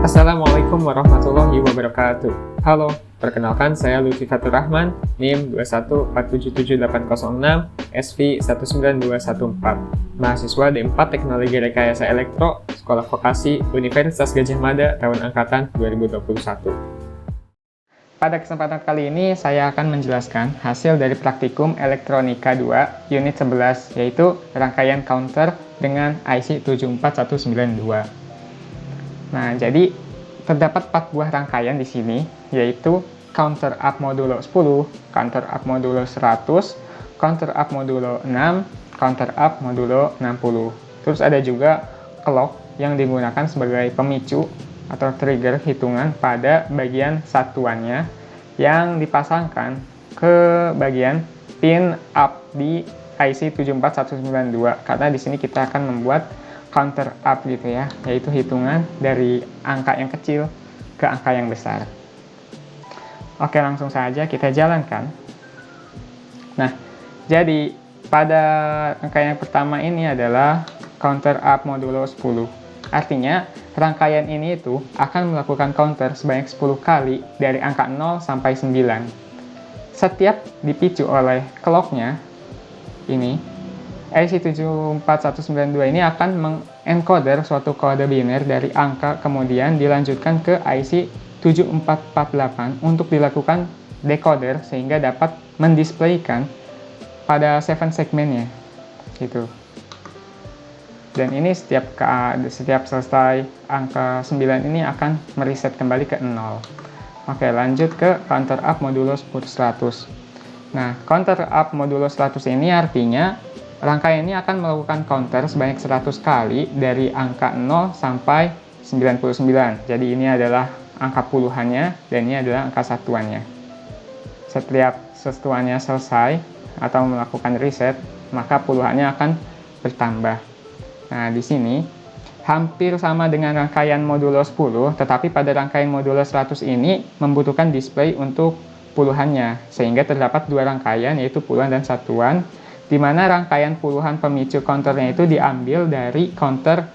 Assalamualaikum warahmatullahi wabarakatuh. Halo, perkenalkan saya Lutfi Fatur Rahman, NIM 2147806, SV 19214, mahasiswa D4 Teknologi Rekayasa Elektro, Sekolah Vokasi, Universitas Gadjah Mada, tahun angkatan 2021. Pada kesempatan kali ini, saya akan menjelaskan hasil dari praktikum Elektronika 2, Unit 11, yaitu rangkaian counter dengan IC 74192. Nah, jadi terdapat 4 buah rangkaian di sini, yaitu counter up modulo 10, counter up modulo 100, counter up modulo 6, counter up modulo 60. Terus ada juga clock yang digunakan sebagai pemicu atau trigger hitungan pada bagian satuannya yang dipasangkan ke bagian pin up di IC 74192, karena di sini kita akan membuat counter up gitu ya, yaitu hitungan dari angka yang kecil ke angka yang besar. Oke, langsung saja kita jalankan. Nah, jadi pada rangkaian yang pertama ini adalah counter up modulo 10. Artinya, rangkaian ini itu akan melakukan counter sebanyak 10 kali dari angka 0 sampai 9. Setiap dipicu oleh clocknya ini, IC 74192 ini akan mengencoder suatu kode biner dari angka, kemudian dilanjutkan ke IC 7448 untuk dilakukan decoder sehingga dapat mendisplaykan pada 7 segmennya gitu. Dan ini setiap selesai angka 9 ini akan mereset kembali ke 0. Oke, lanjut ke counter up modulo 100. Nah, counter up modulo 100 ini artinya rangkaian ini akan melakukan counter sebanyak 100 kali dari angka 0 sampai 99. Jadi ini adalah angka puluhannya dan ini adalah angka satuannya. Setiap satuannya selesai atau melakukan reset, maka puluhannya akan bertambah. Nah, di sini hampir sama dengan rangkaian modulo 10, tetapi pada rangkaian modulo 100 ini membutuhkan display untuk puluhannya, sehingga terdapat 2 rangkaian, yaitu puluhan dan satuan, di mana rangkaian puluhan pemicu counternya itu diambil dari counter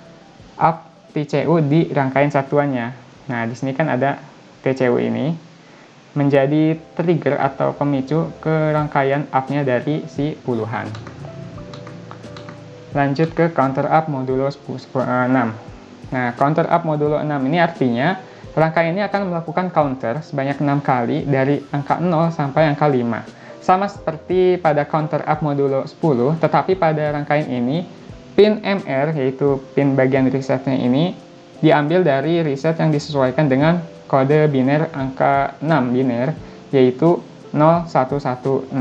up TCU di rangkaian satuannya. Nah, di sini kan ada TCU ini menjadi trigger atau pemicu ke rangkaian up-nya dari si puluhan. Lanjut ke counter up modulo 6. Nah, counter up modulo 6 ini artinya rangkaian ini akan melakukan counter sebanyak 6 kali dari angka 0 sampai angka 5. Sama seperti pada counter up modulo 10, tetapi pada rangkaian ini pin MR, yaitu pin bagian resetnya ini, diambil dari reset yang disesuaikan dengan kode biner angka 6 biner, yaitu 0116.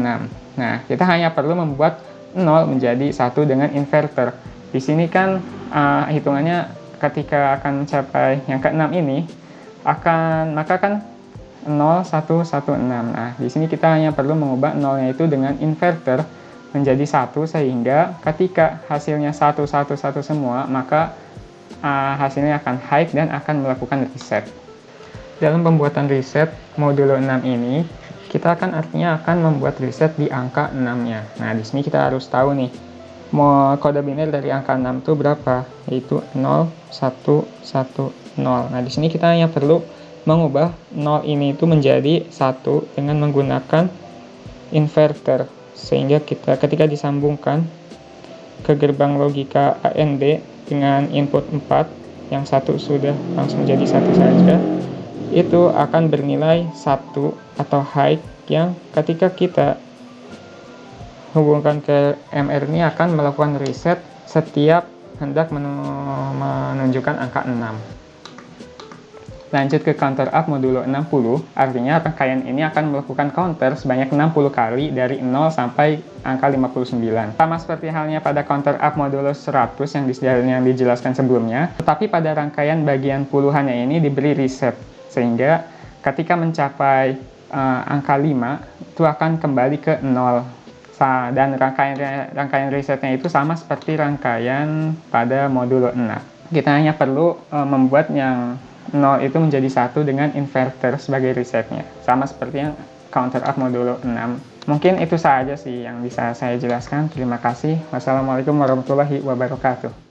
Nah, kita hanya perlu membuat 0 menjadi 1 dengan inverter. Di sini kan hitungannya ketika akan mencapai yang ke-6 ini, maka kan 0116. Nah, di sini kita hanya perlu mengubah 0-nya itu dengan inverter menjadi 1, sehingga ketika hasilnya 111 semua, maka hasilnya akan high dan akan melakukan reset. Dalam pembuatan reset modulo 6 ini, kita artinya akan membuat reset di angka 6-nya. Nah, di sini kita harus tahu nih, kode biner dari angka 6 itu berapa? Yaitu 0110. Nah, di sini kita hanya perlu mengubah 0 ini itu menjadi 1 dengan menggunakan inverter, sehingga ketika disambungkan ke gerbang logika AND dengan input 4, yang 1 sudah langsung jadi 1 saja, itu akan bernilai 1 atau high, yang ketika kita hubungkan ke MR ini akan melakukan reset setiap hendak menunjukkan angka 6. Lanjut ke counter up modulo 60, artinya rangkaian ini akan melakukan counter sebanyak 60 kali dari 0 sampai angka 59. Sama seperti halnya pada counter up modulo 100 yang dijelaskan sebelumnya, tetapi pada rangkaian bagian puluhannya ini diberi reset, sehingga ketika mencapai angka 5 itu akan kembali ke 0. Dan rangkaian resetnya itu sama seperti rangkaian pada modulo 6. Kita hanya perlu membuat yang 0 itu menjadi 1 dengan inverter sebagai resetnya, sama seperti yang counter up modulo 6. Mungkin itu saja sih yang bisa saya jelaskan. Terima kasih. Wassalamualaikum warahmatullahi wabarakatuh.